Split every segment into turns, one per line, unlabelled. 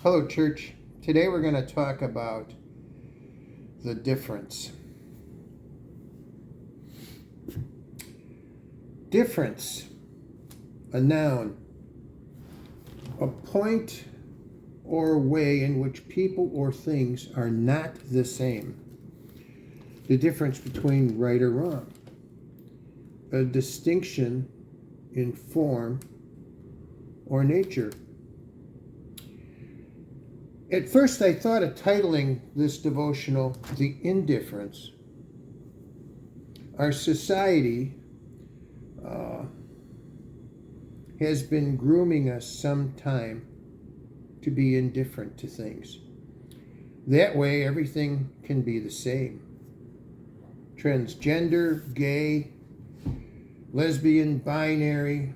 Hello, church. Today we're going to talk about the difference. Difference, a noun, a point or way in which people or things are not the same. The difference between right or wrong. A distinction in form or nature. At first, I thought of titling this devotional, The Indifference. Our society has been grooming us some time to be indifferent to things. That way, everything can be the same. Transgender, gay, lesbian, binary,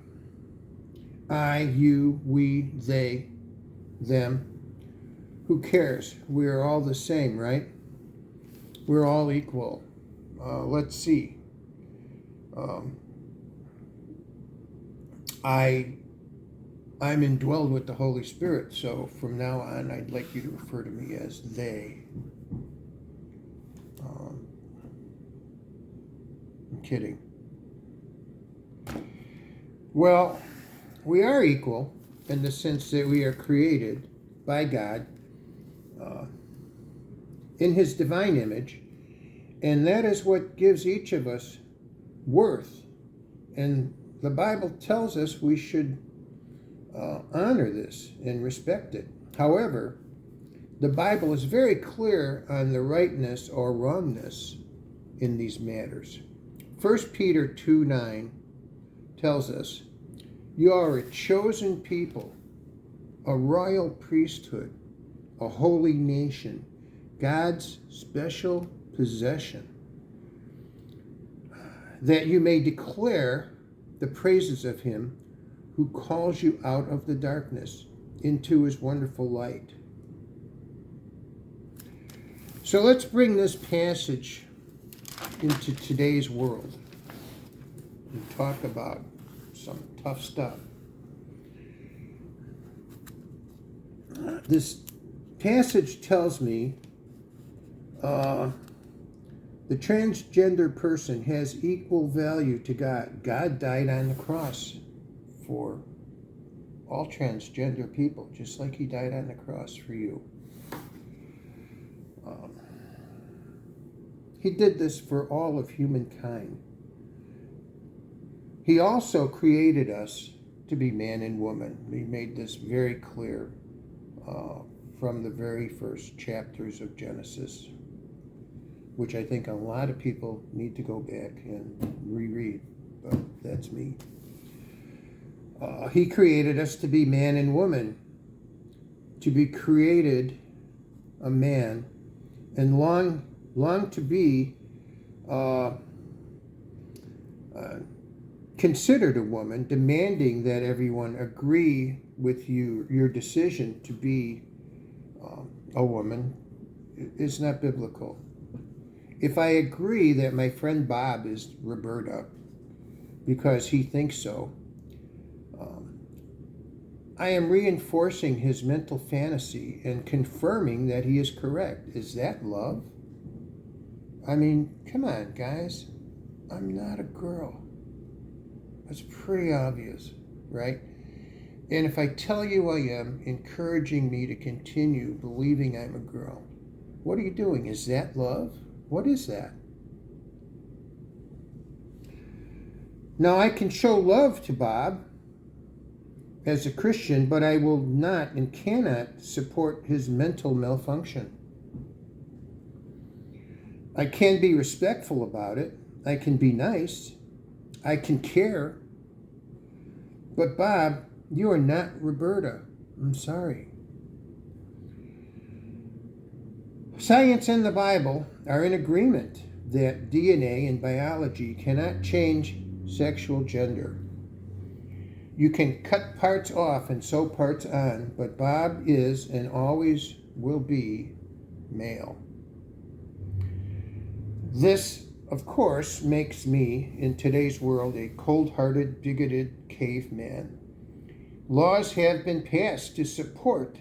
I, you, we, they, them. Who cares? We're all the same, right? We're all equal. Let's see. I'm indwelled with the Holy Spirit, so from now on, I'd like you to refer to me as they. I'm kidding. Well, we are equal in the sense that we are created by God in His divine image, and that is what gives each of us worth. And the Bible tells us we should honor this and respect it. However, the Bible is very clear on the rightness or wrongness in these matters. 1 Peter 2:9 tells us, "You are a chosen people, a royal priesthood, a holy nation, God's special possession, that you may declare the praises of Him who calls you out of the darkness into His wonderful light." So let's bring this passage into today's world and talk about some tough stuff. This passage tells me the transgender person has equal value to God. God died on the cross for all transgender people, just like He died on the cross for you. He did this for all of humankind. He also created us to be man and woman. He made this very clear from the very first chapters of Genesis, which I think a lot of people need to go back and reread, but that's me. He created us to be man and woman, to be created a man, and long to be considered a woman, demanding that everyone agree with your decision to be a woman is not biblical. If I agree that my friend Bob is Roberta because he thinks so, I am reinforcing his mental fantasy and confirming that he is correct. Is that love? I mean, come on, guys. I'm not a girl. That's pretty obvious, right? And if I tell you I am, encouraging me to continue believing I'm a girl, what are you doing? Is that love? What is that? Now, I can show love to Bob as a Christian, but I will not and cannot support his mental malfunction. I can be respectful about it. I can be nice. I can care. But Bob, you are not Roberta. I'm sorry. Science and the Bible are in agreement that DNA and biology cannot change sexual gender. You can cut parts off and sew parts on, but Bob is and always will be male. This, of course, makes me, in today's world, a cold-hearted, bigoted caveman. Laws have been passed to support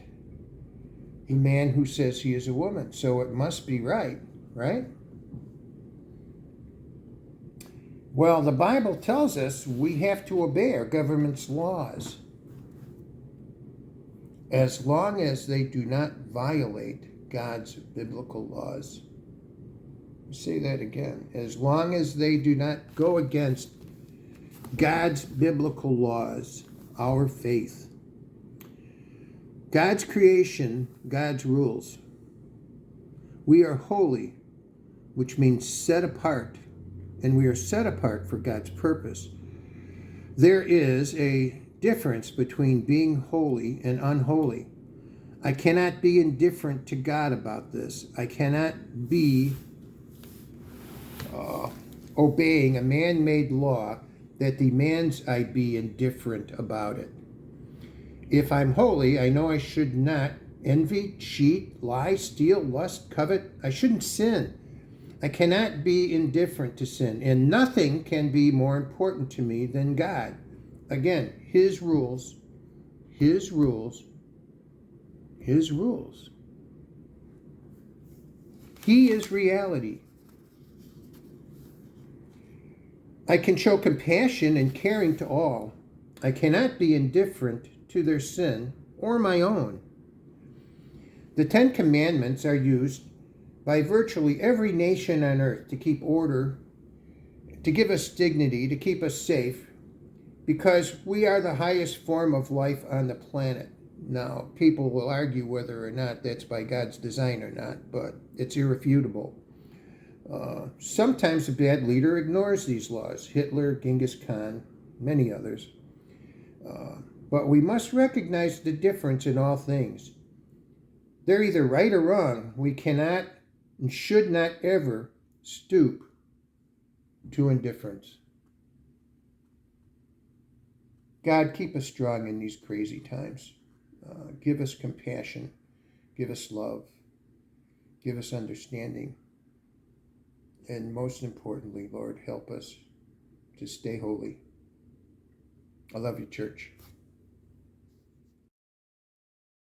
a man who says he is a woman. So it must be right, right? Well, the Bible tells us we have to obey our government's laws as long as they do not violate God's biblical laws. I'll say that again. As long as they do not go against God's biblical laws, our faith. God's creation, God's rules. We are holy, which means set apart, and we are set apart for God's purpose. There is a difference between being holy and unholy. I cannot be indifferent to God about this. I cannot be obeying a man-made law that demands I be indifferent about it. If I'm holy, I know I should not envy, cheat, lie, steal, lust, covet. I shouldn't sin. I cannot be indifferent to sin, and nothing can be more important to me than God. Again, His rules, His rules, His rules. He is reality. I can show compassion and caring to all. I cannot be indifferent to their sin or my own. The Ten Commandments are used by virtually every nation on earth to keep order, to give us dignity, to keep us safe, because we are the highest form of life on the planet. Now, people will argue whether or not that's by God's design or not, but it's irrefutable. Sometimes a bad leader ignores these laws. Hitler, Genghis Khan, many others. But we must recognize the difference in all things. They're either right or wrong. We cannot and should not ever stoop to indifference. God, keep us strong in these crazy times. Give us compassion. Give us love. Give us understanding. And most importantly, Lord, help us to stay holy. I love you, church.